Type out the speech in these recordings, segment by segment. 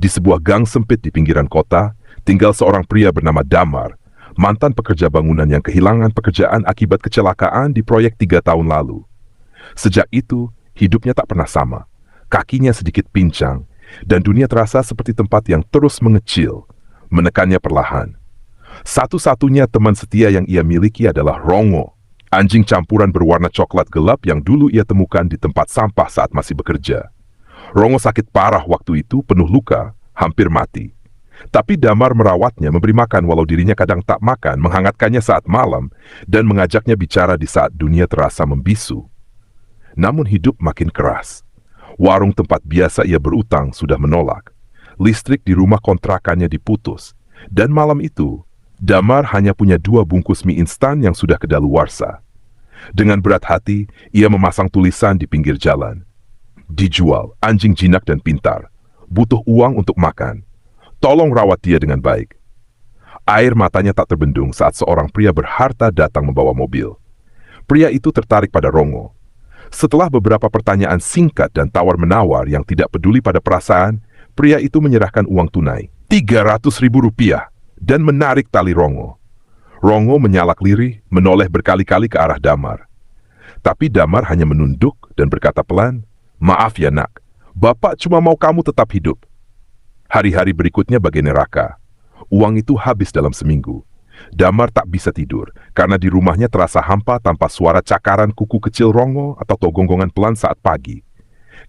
Di sebuah gang sempit di pinggiran kota, tinggal seorang pria bernama Damar, mantan pekerja bangunan yang kehilangan pekerjaan akibat kecelakaan di proyek 3 tahun lalu. Sejak itu, hidupnya tak pernah sama. Kakinya sedikit pincang, dan dunia terasa seperti tempat yang terus mengecil, menekannya perlahan. Satu-satunya teman setia yang ia miliki adalah Rongo, anjing campuran berwarna coklat gelap yang dulu ia temukan di tempat sampah saat masih bekerja. Rongo sakit parah waktu itu, penuh luka, hampir mati. Tapi Damar merawatnya, memberi makan walau dirinya kadang tak makan, menghangatkannya saat malam, dan mengajaknya bicara di saat dunia terasa membisu. Namun hidup makin keras. Warung tempat biasa ia berutang sudah menolak. Listrik di rumah kontrakannya diputus. Dan malam itu, Damar hanya punya 2 bungkus mie instan yang sudah kedaluarsa. Dengan berat hati, ia memasang tulisan di pinggir jalan. Dijual, anjing jinak dan pintar. Butuh uang untuk makan. Tolong rawat dia dengan baik. Air matanya tak terbendung saat seorang pria berharta datang membawa mobil. Pria itu tertarik pada Rongo. Setelah beberapa pertanyaan singkat dan tawar-menawar yang tidak peduli pada perasaan, pria itu menyerahkan uang tunai, Rp300.000, dan menarik tali Rongo. Rongo menyalak lirih, menoleh berkali-kali ke arah Damar. Tapi Damar hanya menunduk dan berkata pelan, "Maaf ya nak, Bapak cuma mau kamu tetap hidup." Hari-hari berikutnya bagai neraka. Uang itu habis dalam seminggu. Damar tak bisa tidur, karena di rumahnya terasa hampa tanpa suara cakaran kuku kecil Rongo atau togonggongan pelan saat pagi.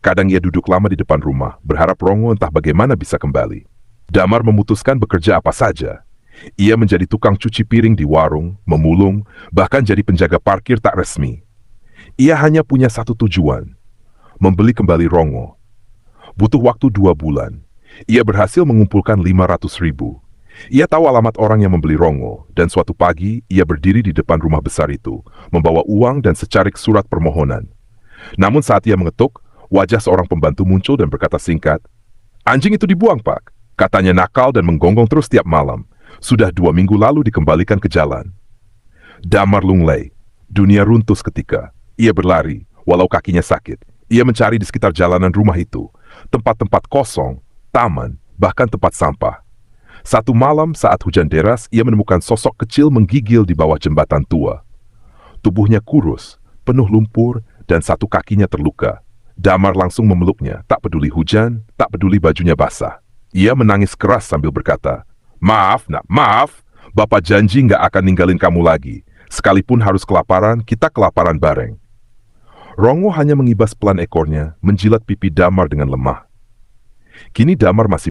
Kadang ia duduk lama di depan rumah, berharap Rongo entah bagaimana bisa kembali. Damar memutuskan bekerja apa saja. Ia menjadi tukang cuci piring di warung, memulung, bahkan jadi penjaga parkir tak resmi. Ia hanya punya satu tujuan, membeli kembali Rongo. Butuh waktu 2 bulan. Ia berhasil mengumpulkan 500.000. Ia tahu alamat orang yang membeli Rongo, dan suatu pagi ia berdiri di depan rumah besar itu, membawa uang dan secarik surat permohonan. Namun saat ia mengetuk, wajah seorang pembantu muncul dan berkata singkat, "Anjing itu dibuang, Pak." Katanya nakal dan menggonggong terus tiap malam. Sudah 2 minggu lalu dikembalikan ke jalan. Damar lunglai. Dunia runtuh seketika. Ia berlari, walau kakinya sakit. Ia mencari di sekitar jalanan rumah itu, tempat-tempat kosong, taman, bahkan tempat sampah. Satu malam saat hujan deras, ia menemukan sosok kecil menggigil di bawah jembatan tua. Tubuhnya kurus, penuh lumpur, dan satu kakinya terluka. Damar langsung memeluknya, tak peduli hujan, tak peduli bajunya basah. Ia menangis keras sambil berkata, "Maaf nak, maaf. Bapak janji nggak akan ninggalin kamu lagi. Sekalipun harus kelaparan, kita kelaparan bareng." Rongo hanya mengibas pelan ekornya, menjilat pipi Damar dengan lemah. Kini Damar masih